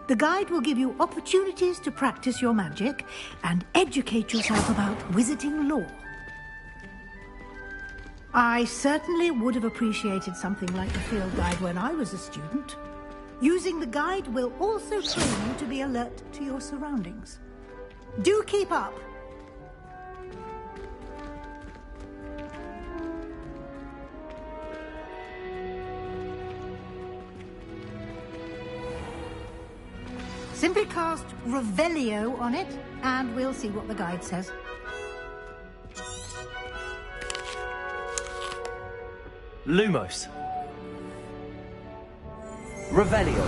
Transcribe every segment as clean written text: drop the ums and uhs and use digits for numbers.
The guide will give you opportunities to practice your magic and educate yourself about wizarding lore. I certainly would have appreciated something like the field guide when I was a student. Using the guide will also train you to be alert to your surroundings. Do keep up! Simply cast Revelio on it, and we'll see what the guide says. Lumos. Revelio.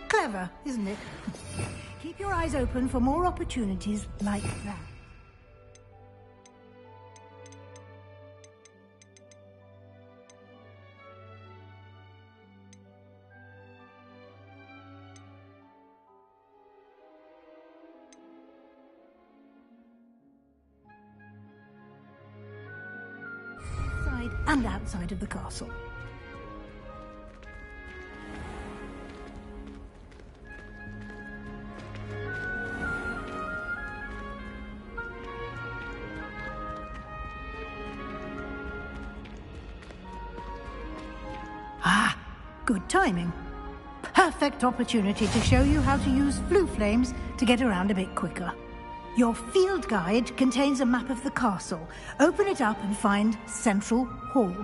Clever, isn't it? Keep your eyes open for more opportunities like that. Inside and outside of the castle. Good timing. Perfect opportunity to show you how to use flue flames to get around a bit quicker. Your field guide contains a map of the castle. Open it up and find Central Hall.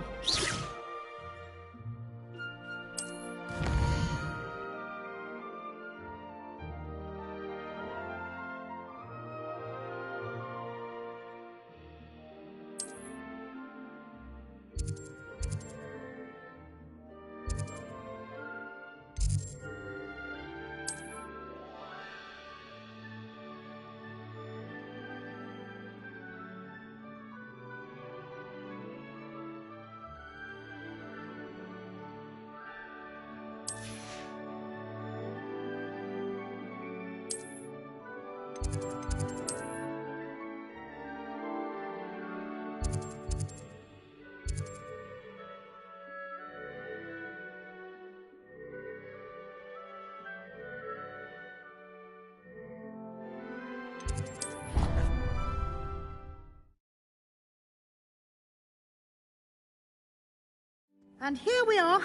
And here we are.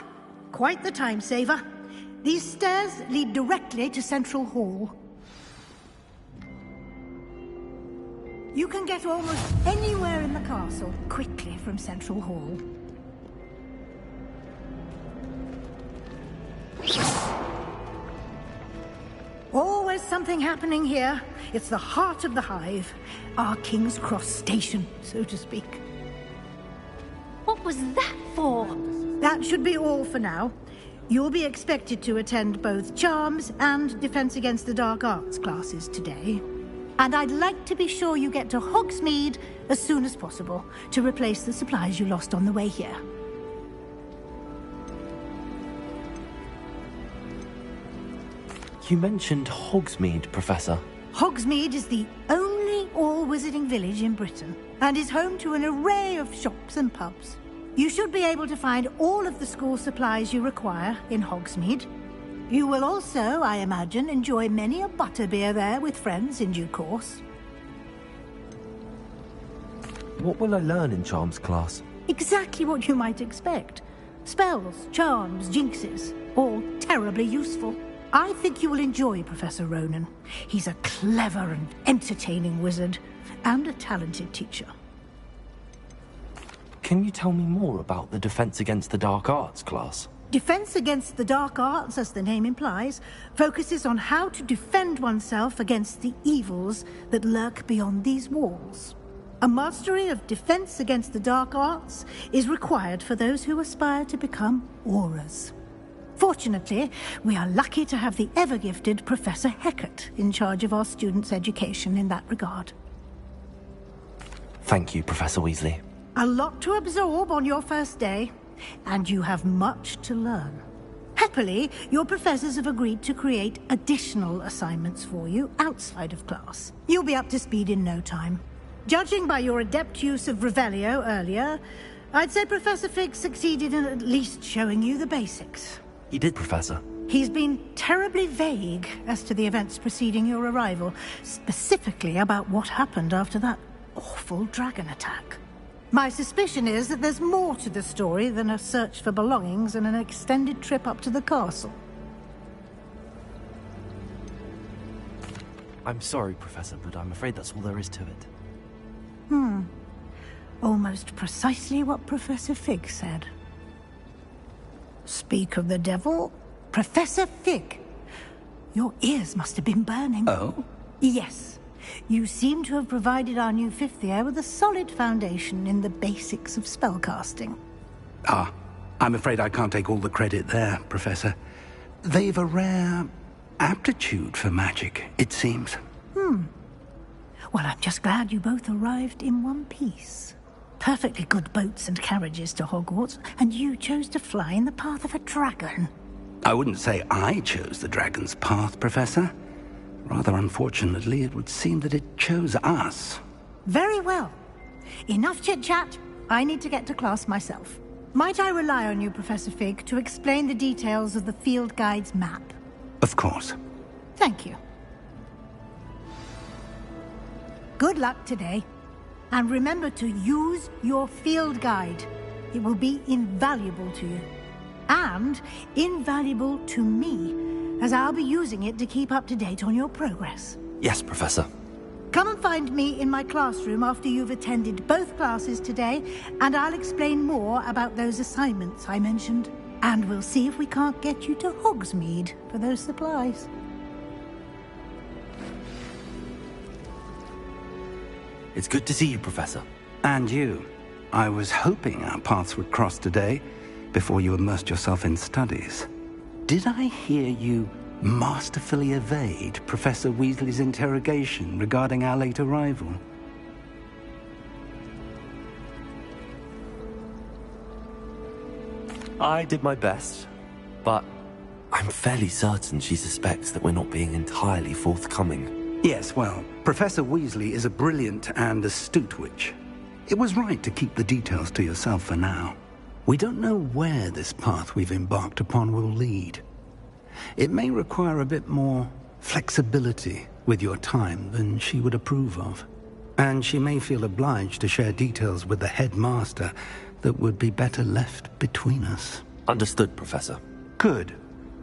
Quite the time saver. These stairs lead directly to Central Hall. You can get almost anywhere in the castle quickly from Central Hall. Always something happening here. It's the heart of the hive. Our King's Cross station, so to speak. What was that for? That should be all for now. You'll be expected to attend both Charms and Defense Against the Dark Arts classes today. And I'd like to be sure you get to Hogsmeade as soon as possible to replace the supplies you lost on the way here. You mentioned Hogsmeade, Professor. Hogsmeade is the only all-wizarding village in Britain and is home to an array of shops and pubs. You should be able to find all of the school supplies you require in Hogsmeade. You will also, I imagine, enjoy many a butterbeer there with friends in due course. What will I learn in Charms class? Exactly what you might expect. Spells, charms, jinxes, all terribly useful. I think you will enjoy Professor Ronan. He's a clever and entertaining wizard, and a talented teacher. Can you tell me more about the Defense Against the Dark Arts class? Defense Against the Dark Arts, as the name implies, focuses on how to defend oneself against the evils that lurk beyond these walls. A mastery of Defense Against the Dark Arts is required for those who aspire to become Aurors. Fortunately, we are lucky to have the ever-gifted Professor Hecat in charge of our students' education in that regard. Thank you, Professor Weasley. A lot to absorb on your first day, and you have much to learn. Happily, your professors have agreed to create additional assignments for you outside of class. You'll be up to speed in no time. Judging by your adept use of Revelio earlier, I'd say Professor Fig succeeded in at least showing you the basics. He did, Professor. He's been terribly vague as to the events preceding your arrival, specifically about what happened after that awful dragon attack. My suspicion is that there's more to the story than a search for belongings and an extended trip up to the castle. I'm sorry, Professor, but I'm afraid that's all there is to it. Almost precisely what Professor Fig said. Speak of the devil, Professor Fig. Your ears must have been burning. Oh? Yes. You seem to have provided our new fifth year with a solid foundation in the basics of spellcasting. I'm afraid I can't take all the credit there, Professor. They've a rare aptitude for magic, it seems. Well, I'm just glad you both arrived in one piece. Perfectly good boats and carriages to Hogwarts, and you chose to fly in the path of a dragon. I wouldn't say I chose the dragon's path, Professor. Rather unfortunately, it would seem that it chose us. Very well. Enough chit-chat. I need to get to class myself. Might I rely on you, Professor Fig, to explain the details of the field guide's map? Of course. Thank you. Good luck today. And remember to use your field guide. It will be invaluable to you. And invaluable to me, as I'll be using it to keep up to date on your progress. Yes, Professor. Come and find me in my classroom after you've attended both classes today, and I'll explain more about those assignments I mentioned. And we'll see if we can't get you to Hogsmeade for those supplies. It's good to see you, Professor. And you. I was hoping our paths would cross today, before you immersed yourself in studies. Did I hear you masterfully evade Professor Weasley's interrogation regarding our late arrival? I did my best, but I'm fairly certain she suspects that we're not being entirely forthcoming. Yes, well, Professor Weasley is a brilliant and astute witch. It was right to keep the details to yourself for now. We don't know where this path we've embarked upon will lead. It may require a bit more flexibility with your time than she would approve of. And she may feel obliged to share details with the headmaster that would be better left between us. Understood, Professor. Good.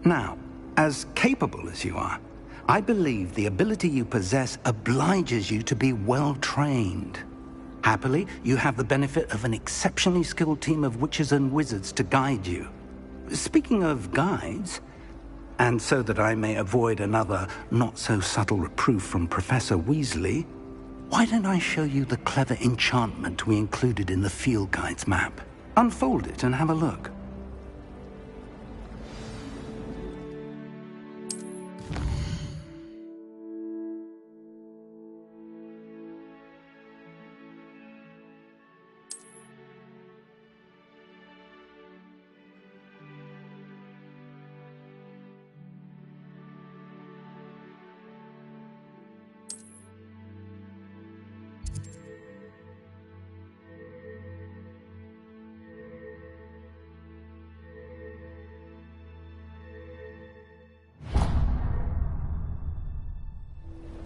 Now, as capable as you are, I believe the ability you possess obliges you to be well-trained. Happily, you have the benefit of an exceptionally skilled team of witches and wizards to guide you. Speaking of guides, and so that I may avoid another not-so-subtle reproof from Professor Weasley, why don't I show you the clever enchantment we included in the field guide's map? Unfold it and have a look.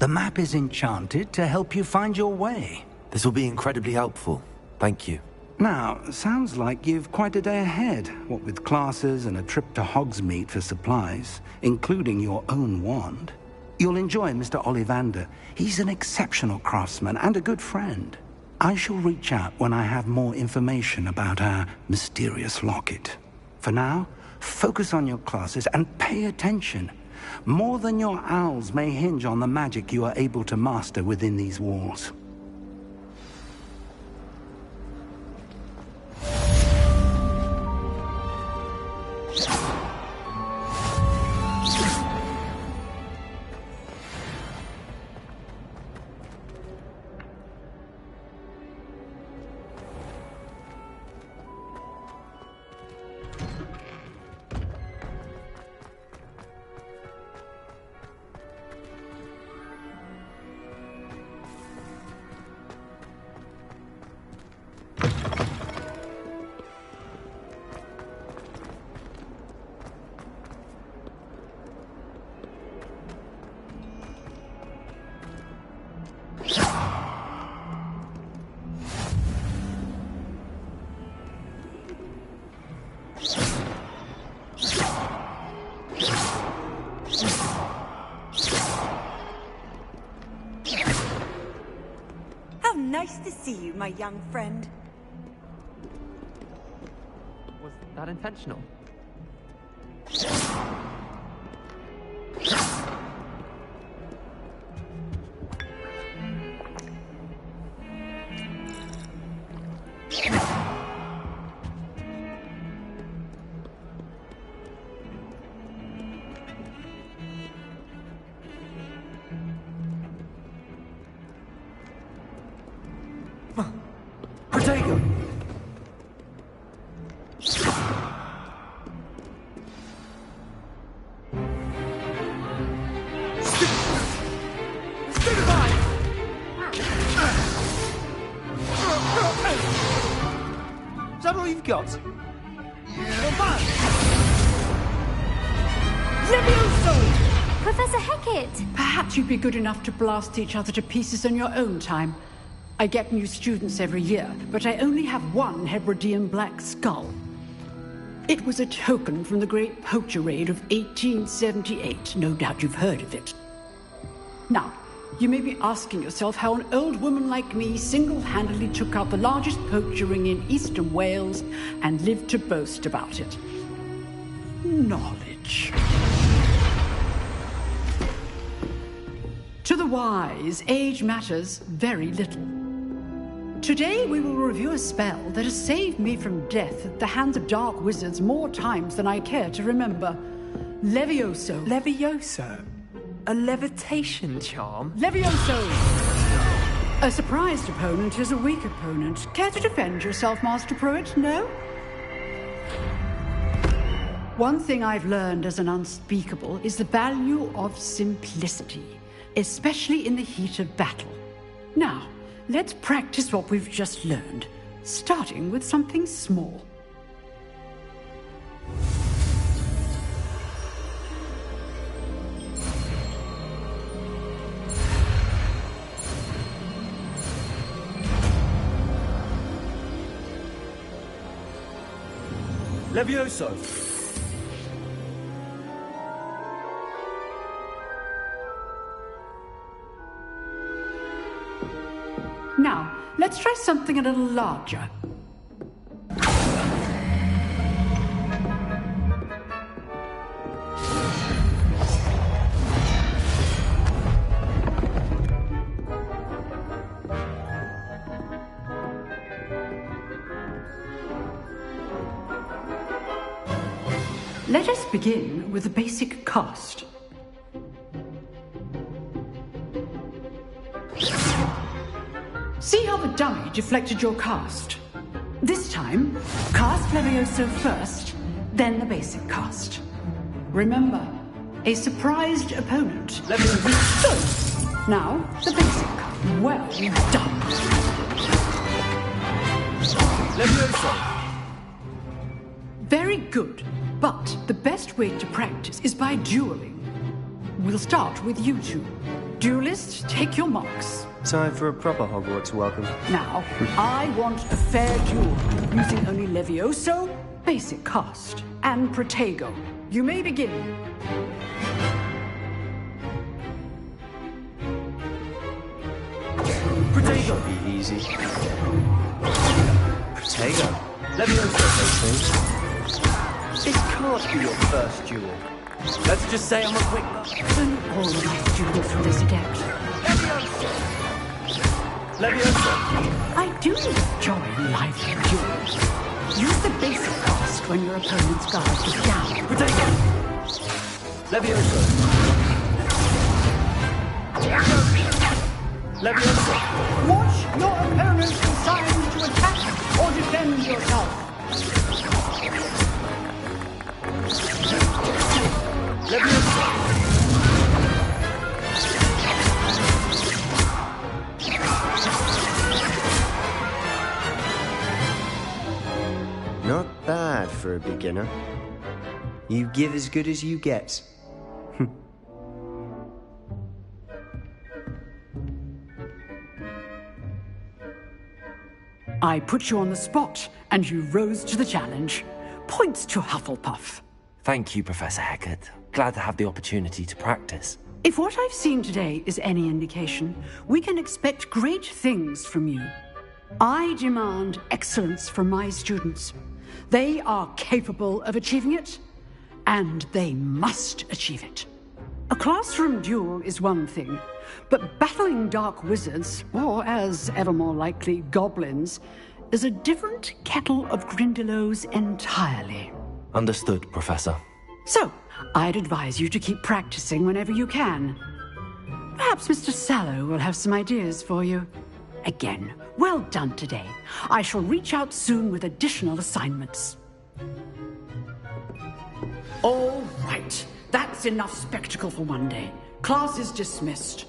The map is enchanted to help you find your way. This will be incredibly helpful. Thank you. Now, sounds like you've quite a day ahead, what with classes and a trip to Hogsmeade for supplies, including your own wand. You'll enjoy Mr. Ollivander. He's an exceptional craftsman and a good friend. I shall reach out when I have more information about our mysterious locket. For now, Focus on your classes and pay attention. More than your owls may hinge on the magic you are able to master within these walls. Nice to see you, my young friend. Was that intentional? Is that all you've got? Professor Hecat! Perhaps you'd be good enough to blast each other to pieces in your own time. I get new students every year, but I only have one Hebridean black skull. It was a token from the Great Poacher Raid of 1878. No doubt you've heard of it. Now, you may be asking yourself how an old woman like me single-handedly took out the largest poacher ring in eastern Wales and lived to boast about it. Knowledge. To the wise, age matters very little. Today we will review a spell that has saved me from death at the hands of dark wizards more times than I care to remember. Levioso. Levioso? A levitation charm? Levioso! A surprised opponent is a weak opponent. Care to defend yourself, Master Pruitt? No? One thing I've learned as an unspeakable is the value of simplicity, especially in the heat of battle. Now, let's practice what we've just learned, starting with something small. Levioso! Now, let's try something a little larger. Let us begin with the basic cast. See how the dummy deflected your cast? This time, cast Levioso first, then the basic cast. Remember, a surprised opponent. Levioso! Now, the basic. Well done. Levioso! Very good, but the best way to practice is by dueling. We'll start with you two. Duelists, take your marks. Time for a proper Hogwarts welcome. Now, I want a fair duel, using only Levioso, basic cast, and Protego. You may begin. Protego! Be easy. Protego. Levioso! This can't be your first duel. Let's just say I'm a quick... Don't all of my students who this adept. Leviosa! I do enjoy lively duels. Use the basic cast when your opponent's guard is down. Potato! Leviosa! Leviosa! Watch your opponent's design to attack or defend yourself. Leviosa! Not bad for a beginner. You give as good as you get. I put you on the spot, and you rose to the challenge. Points to Hufflepuff. Thank you, Professor Hecat. Glad to have the opportunity to practice. If what I've seen today is any indication, we can expect great things from you. I demand excellence from my students. They are capable of achieving it, and they must achieve it. A classroom duel is one thing, but battling dark wizards, or as ever more likely, goblins, is a different kettle of Grindylows entirely. Understood, Professor. So, I'd advise you to keep practicing whenever you can. Perhaps Mr. Sallow will have some ideas for you. Again, well done today. I shall reach out soon with additional assignments. All right. That's enough spectacle for one day. Class is dismissed.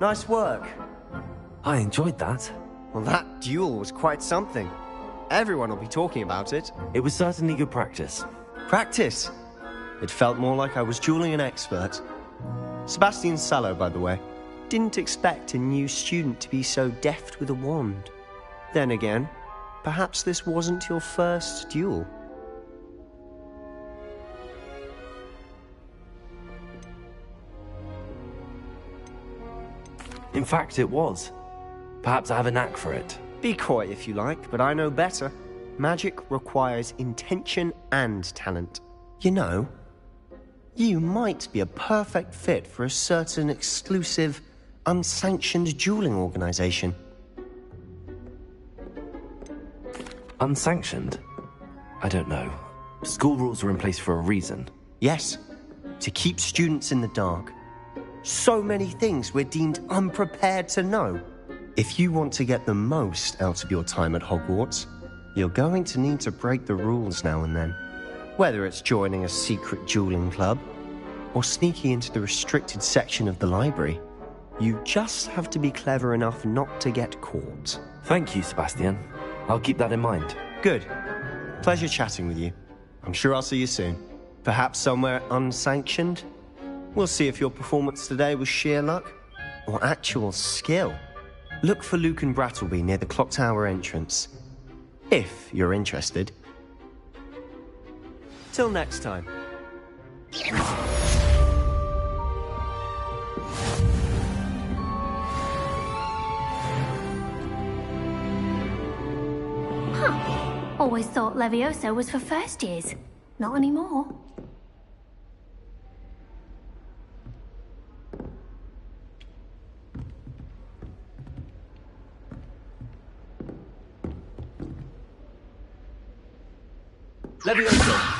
Nice work. I enjoyed that. Well, that duel was quite something. Everyone will be talking about it. It was certainly good practice. Practice? It felt more like I was dueling an expert. Sebastian Sallow, by the way. Didn't expect a new student to be so deft with a wand. Then again, perhaps this wasn't your first duel. In fact, it was. Perhaps I have a knack for it. Be coy if you like, but I know better. Magic requires intention and talent. You know, you might be a perfect fit for a certain exclusive, unsanctioned dueling organization. Unsanctioned? I don't know. School rules are in place for a reason. Yes, to keep students in the dark. So many things we're deemed unprepared to know. If you want to get the most out of your time at Hogwarts, you're going to need to break the rules now and then. Whether it's joining a secret dueling club, or sneaking into the restricted section of the library, you just have to be clever enough not to get caught. Thank you, Sebastian. I'll keep that in mind. Good. Pleasure chatting with you. I'm sure I'll see you soon. Perhaps somewhere unsanctioned? We'll see if your performance today was sheer luck or actual skill. Look for Luke and Brattleby near the clock tower entrance, if you're interested. Till next time. Always thought Leviosa was for first years. Not anymore. Leviosa!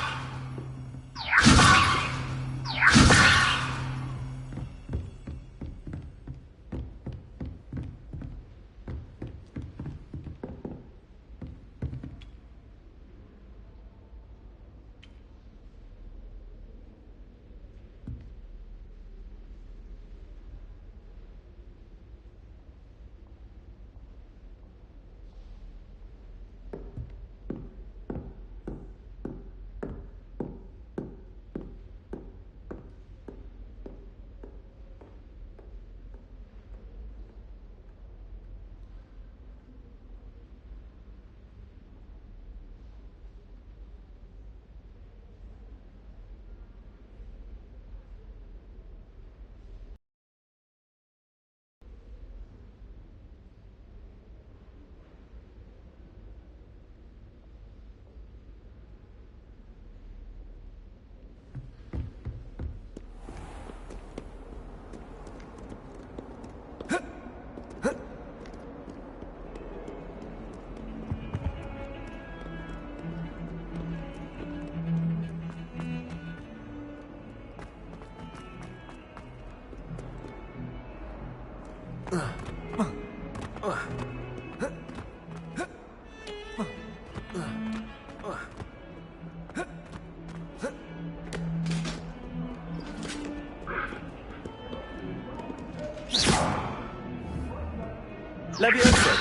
Levioso!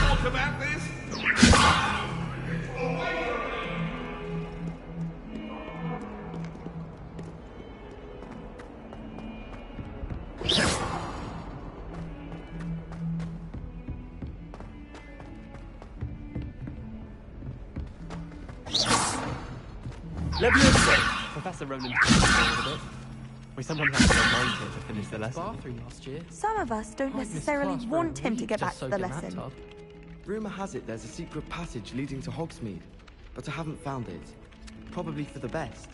Talk about this? Levioso! Professor Ronan took us a bit. We sometimes have to go mine here to finish the lesson. Bathroom last year. Some of us don't necessarily want him to get back to the lesson. Rumour has it there's a secret passage leading to Hogsmeade, but I haven't found it. Probably for the best.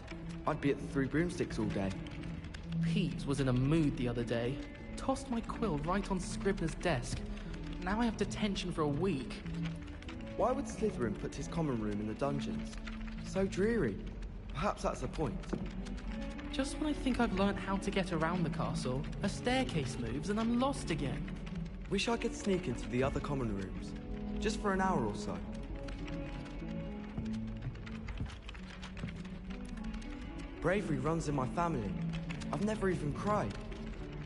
I'd be at the Three Broomsticks all day. Pete was in a mood the other day. Tossed my quill right on Scribner's desk. Now I have detention for a week. Why would Slytherin put his common room in the dungeons? So dreary. Perhaps that's the point. Just when I think I've learnt how to get around the castle, a staircase moves and I'm lost again. Wish I could sneak into the other common rooms. Just for an hour or so. Bravery runs in my family. I've never even cried.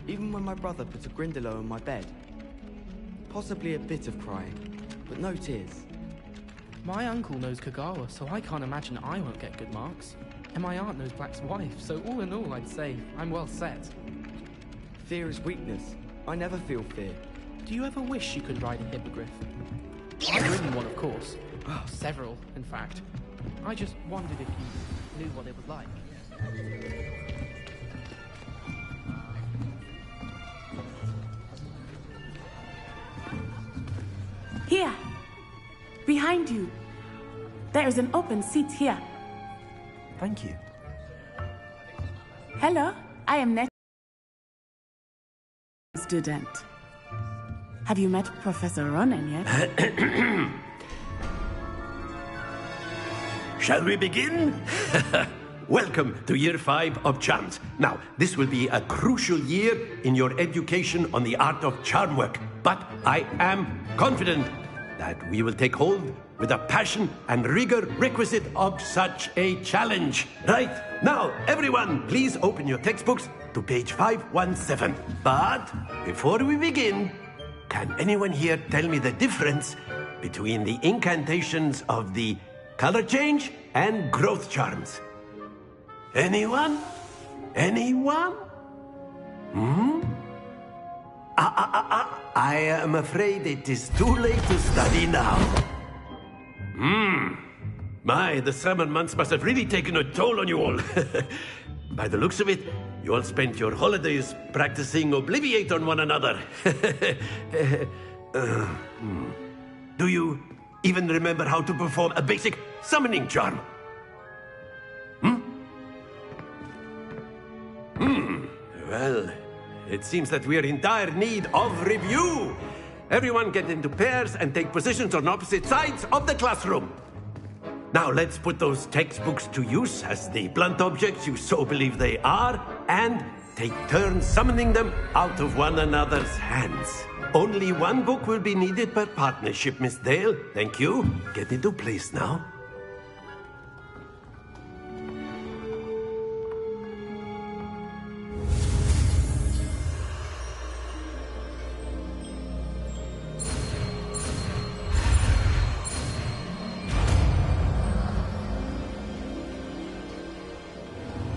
Even when my brother put a Gryffindor on my bed. Possibly a bit of crying, but no tears. My uncle knows Kagawa, so I can't imagine I won't get good marks. And my aunt knows Black's wife, so all in all I'd say I'm well set. Fear is weakness. I never feel fear. Do you ever wish you could ride a hippogriff? I've ridden one, of course. Several, in fact. I just wondered if you knew what it was like. Here! Behind you! There is an open seat here. Thank you. Hello, I am Net student. Have you met Professor Ronan yet? Shall we begin? Welcome to Year 5 of Charms. Now, this will be a crucial year in your education on the art of charm work, but I am confident that we will take hold with the passion and rigor requisite of such a challenge. Right, now, everyone, please open your textbooks to page 517. But before we begin, can anyone here tell me the difference between the incantations of the color change and growth charms? Anyone? Anyone? I am afraid it is too late to study now. My, the summer months must have really taken a toll on you all. By the looks of it, you all spent your holidays practicing Obliviate on one another. Do you even remember how to perform a basic summoning charm? Well, it seems that we are in dire need of review. Everyone get into pairs and take positions on opposite sides of the classroom. Now let's put those textbooks to use as the blunt objects you so believe they are, and take turns summoning them out of one another's hands. Only one book will be needed per partnership, Miss Dale. Thank you. Get into place now.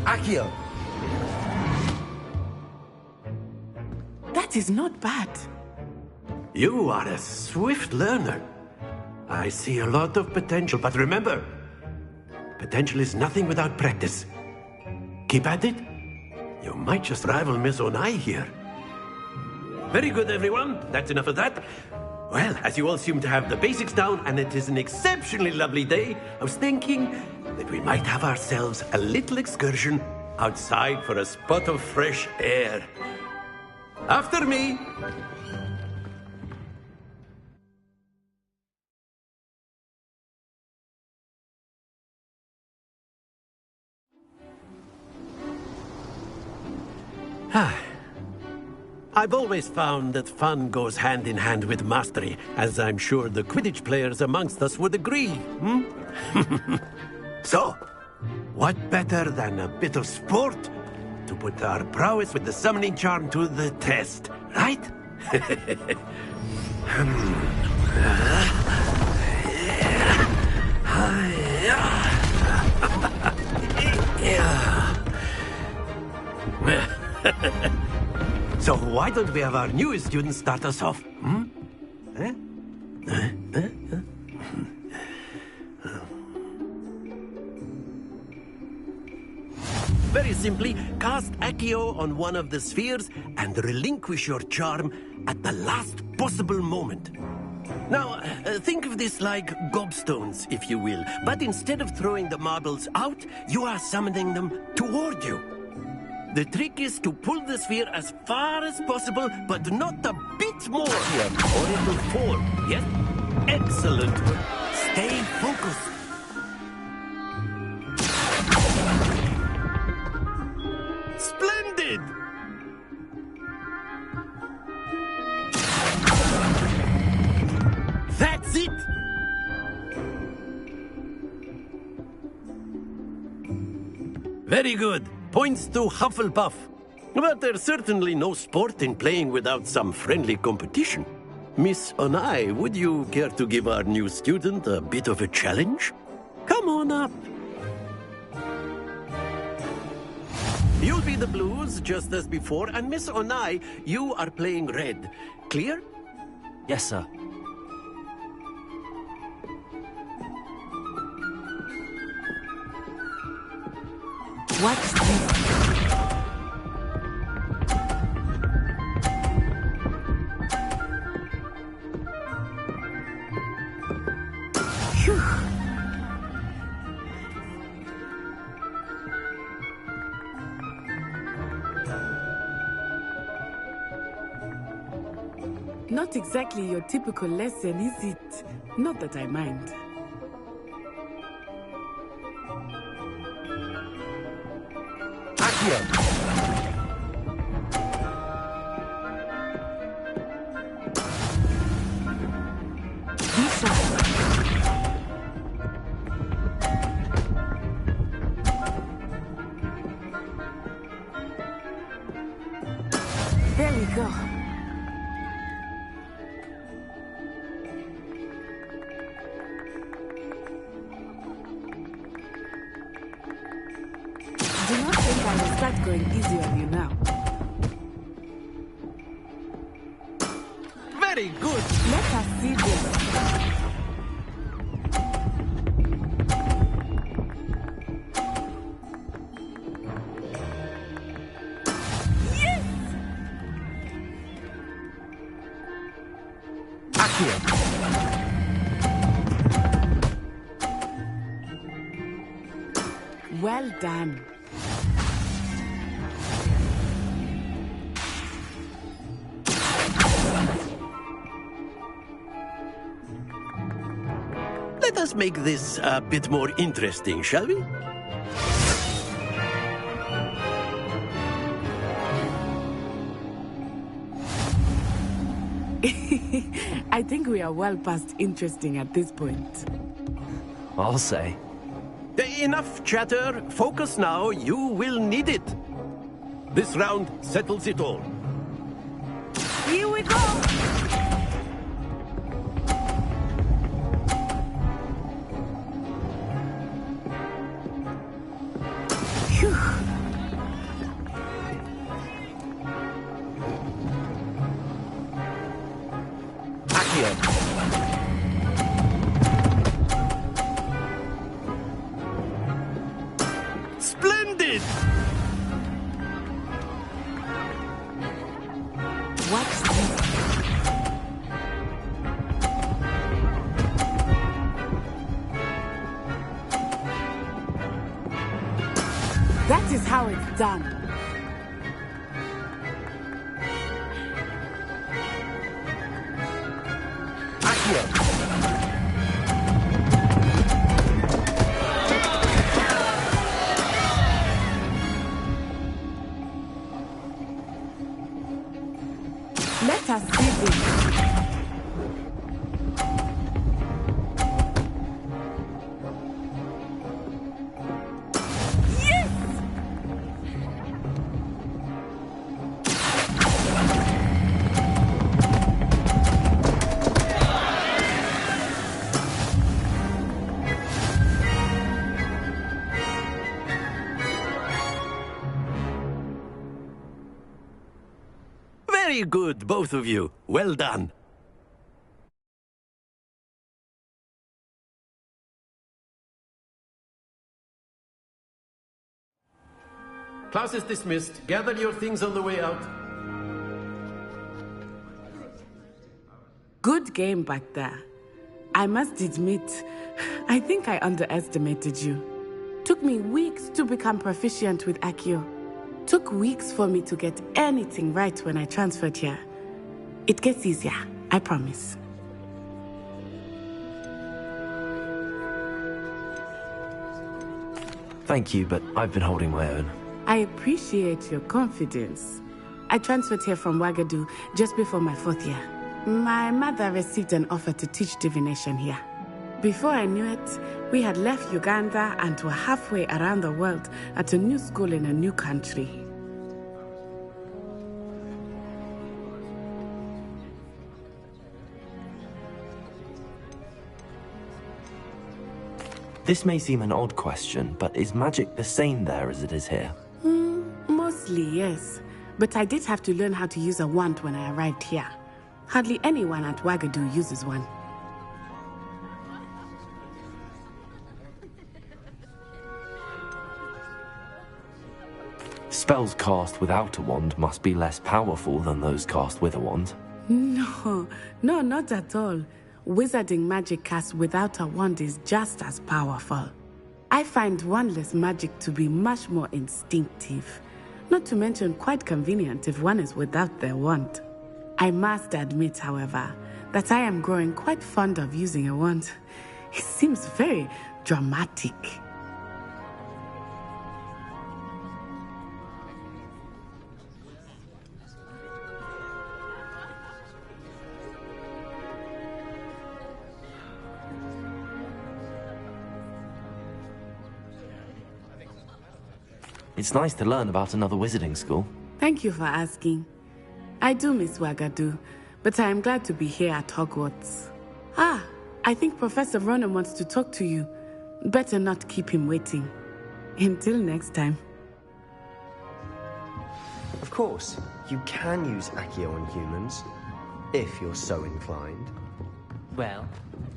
Accio. That is not bad. You are a swift learner. I see a lot of potential, but remember, potential is nothing without practice. Keep at it. You might just rival Miss Onai here. Very good, everyone. That's enough of that. Well, as you all seem to have the basics down, and it is an exceptionally lovely day, I was thinking that we might have ourselves a little excursion outside for a spot of fresh air. After me. I've always found that fun goes hand in hand with mastery, as I'm sure the Quidditch players amongst us would agree. So, what better than a bit of sport to put our prowess with the summoning charm to the test, right? So why don't we have our newest student start us off? Very simply, cast Accio on one of the spheres and relinquish your charm at the last possible moment. Now, think of this like gobstones, if you will. But instead of throwing the marbles out, you are summoning them toward you. The trick is to pull the sphere as far as possible, but not a bit more, or it will fall. Yes? Excellent. Stay focused. Splendid! That's it! Very good. Points to Hufflepuff. But there's certainly no sport in playing without some friendly competition. Miss Onai, would you care to give our new student a bit of a challenge? Come on up. You'll be the blues, just as before, and Miss Onai, you are playing red. Clear? Yes, sir. What's this? Phew. Not exactly your typical lesson, is it? Not that I mind. There we go. Do not think I will start going easy on you now. Very good. Let us see this. Yes! Well done. Let us make this a bit more interesting, shall we? I think we are well past interesting at this point. I'll say. Enough chatter. Focus now. You will need it. This round settles it all. Here we go! Phew. Splendid! What's this? That is how it's done. Very good, both of you. Well done. Class is dismissed. Gather your things on the way out. Good game back there. I must admit, I think I underestimated you. Took me weeks to become proficient with Accio. Took weeks for me to get anything right when I transferred here. It gets easier, I promise. Thank you, but I've been holding my own. I appreciate your confidence. I transferred here from Wagadu just before my 4th year. My mother received an offer to teach divination here. Before I knew it, we had left Uganda and were halfway around the world at a new school in a new country. This may seem an odd question, but is magic the same there as it is here? Mostly, yes. But I did have to learn how to use a wand when I arrived here. Hardly anyone at Wagadu uses one. Spells cast without a wand must be less powerful than those cast with a wand. No, not at all. Wizarding magic cast without a wand is just as powerful. I find wandless magic to be much more instinctive. Not to mention quite convenient if one is without their wand. I must admit, however, that I am growing quite fond of using a wand. It seems very dramatic. It's nice to learn about another wizarding school. Thank you for asking. I do miss Wagadu, but I am glad to be here at Hogwarts. I think Professor Ronan wants to talk to you. Better not keep him waiting. Until next time. Of course, you can use Accio on humans, if you're so inclined. Well,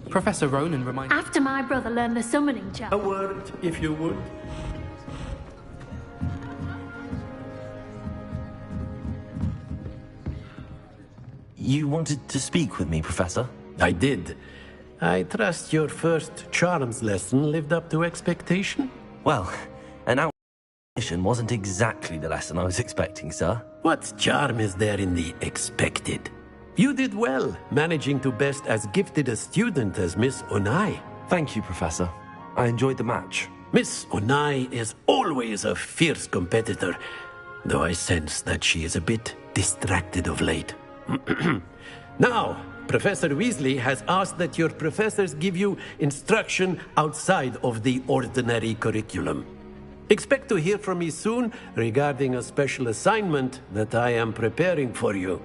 Professor Ronan reminded... After my brother learned the summoning charm... A word, if you would. You wanted to speak with me, Professor? I did. I trust your first charms lesson lived up to expectation? Well, an outmission wasn't exactly the lesson I was expecting, sir. What charm is there in the expected? You did well, managing to best as gifted a student as Miss Onai. Thank you, Professor. I enjoyed the match. Miss Onai is always a fierce competitor, though I sense that she is a bit distracted of late. Now, Professor Weasley has asked that your professors give you instruction outside of the ordinary curriculum. Expect to hear from me soon regarding a special assignment that I am preparing for you.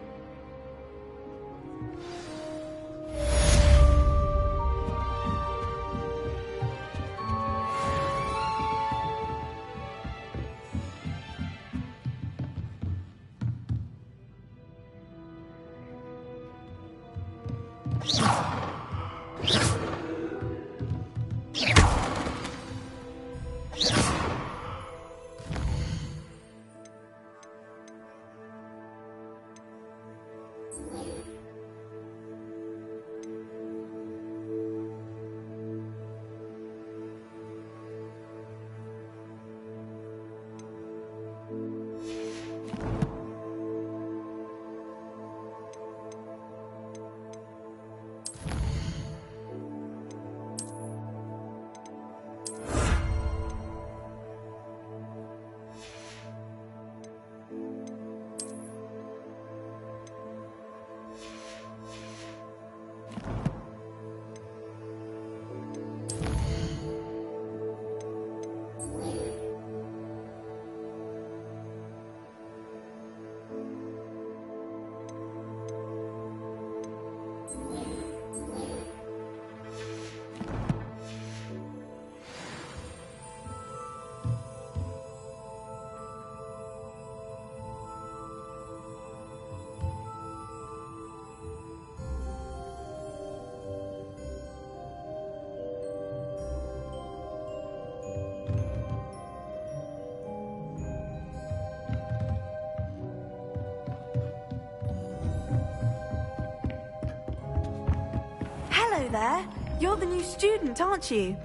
there. You're the new student, aren't you?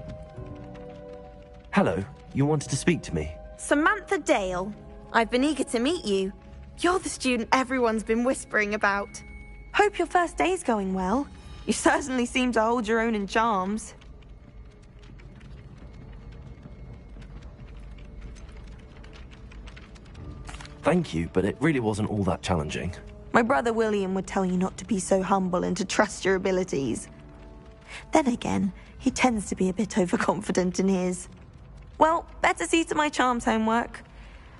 Hello, you wanted to speak to me? Samantha Dale. I've been eager to meet you. You're the student everyone's been whispering about. Hope your first day's going well. You certainly seem to hold your own in charms. Thank you, but it really wasn't all that challenging. My brother William would tell you not to be so humble and to trust your abilities. Then again, he tends to be a bit overconfident in his. Well, better see to my charms homework.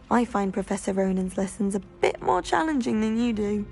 I find Professor Ronan's lessons a bit more challenging than you do.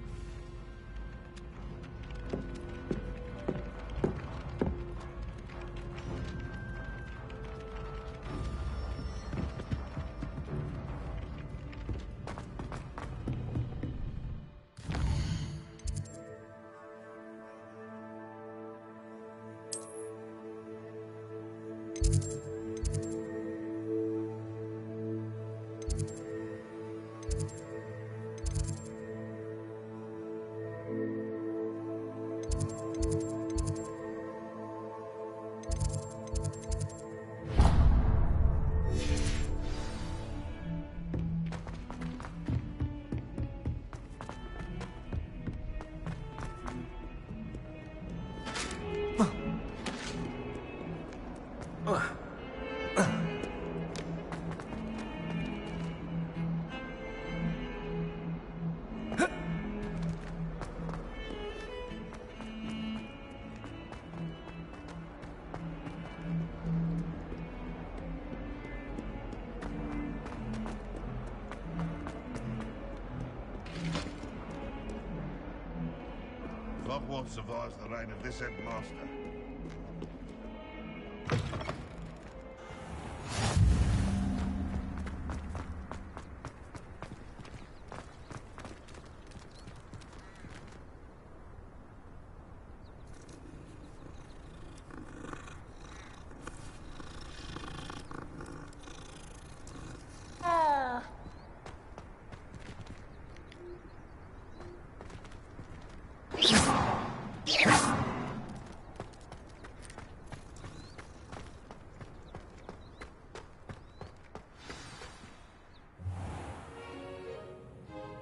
Hogwarts survives the reign of this headmaster.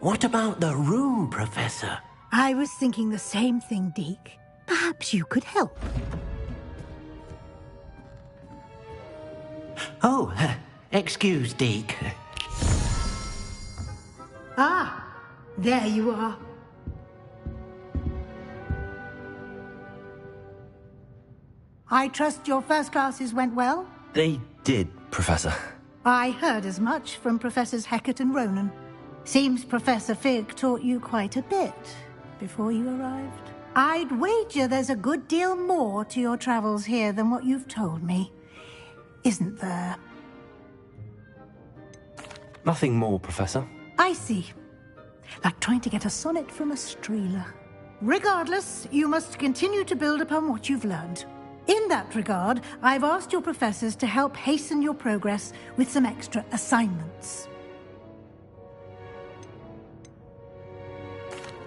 What about the room, Professor? I was thinking the same thing, Deke. Perhaps you could help. Oh, excuse, Deke. Ah, there you are. I trust your first classes went well? They did, Professor. I heard as much from Professors Hecat and Ronan. Seems Professor Fig taught you quite a bit before you arrived. I'd wager there's a good deal more to your travels here than what you've told me. Isn't there? Nothing more, Professor. I see. Like trying to get a sonnet from a streeler. Regardless, you must continue to build upon what you've learned. In that regard, I've asked your professors to help hasten your progress with some extra assignments.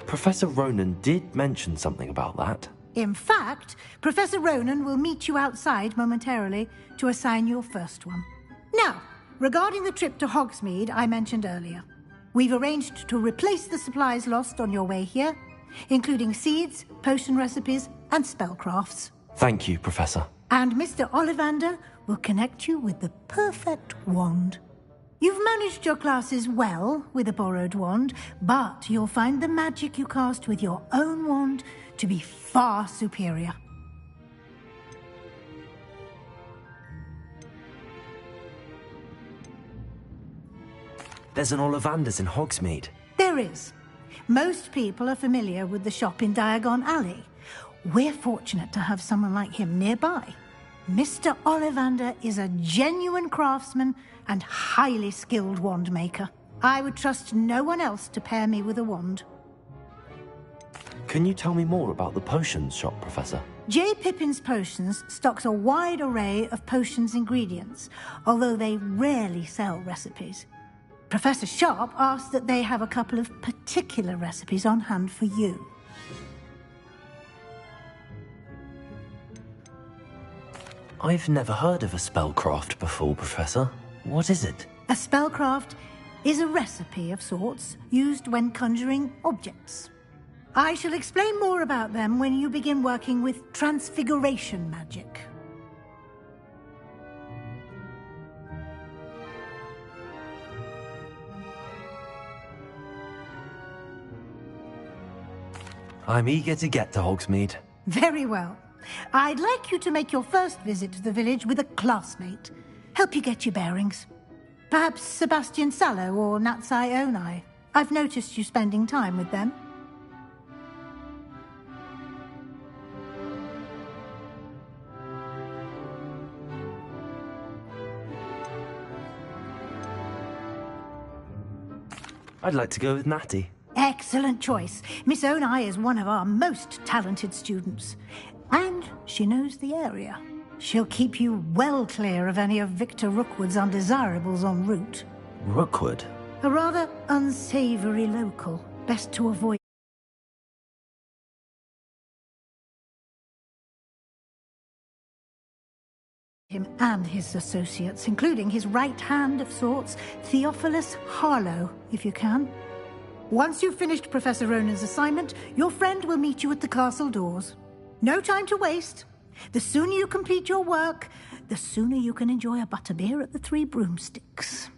Professor Ronan did mention something about that. In fact, Professor Ronan will meet you outside momentarily to assign your first one. Now, regarding the trip to Hogsmeade I mentioned earlier, we've arranged to replace the supplies lost on your way here, including seeds, potion recipes, and spellcrafts. Thank you, Professor. And Mr. Ollivander will connect you with the perfect wand. You've managed your classes well with a borrowed wand, but you'll find the magic you cast with your own wand to be far superior. There's an Ollivander's in Hogsmeade. There is. Most people are familiar with the shop in Diagon Alley. We're fortunate to have someone like him nearby. Mr. Ollivander is a genuine craftsman and highly skilled wand maker. I would trust no one else to pair me with a wand. Can you tell me more about the potions shop, Professor? J. Pippin's Potions stocks a wide array of potions ingredients, although they rarely sell recipes. Professor Sharp asked that they have a couple of particular recipes on hand for you. I've never heard of a spellcraft before, Professor. What is it? A spellcraft is a recipe of sorts used when conjuring objects. I shall explain more about them when you begin working with transfiguration magic. I'm eager to get to Hogsmeade. Very well. I'd like you to make your first visit to the village with a classmate. Help you get your bearings. Perhaps Sebastian Sallow or Natsai Onai. I've noticed you spending time with them. I'd like to go with Natty. Excellent choice. Miss Onai is one of our most talented students. And she knows the area. She'll keep you well clear of any of Victor Rookwood's undesirables en route. Rookwood? A rather unsavory local. Best to avoid him and his associates, including his right hand of sorts, Theophilus Harlow, if you can. Once you've finished Professor Ronan's assignment, your friend will meet you at the castle doors. No time to waste. The sooner you complete your work, the sooner you can enjoy a butterbeer at the Three Broomsticks.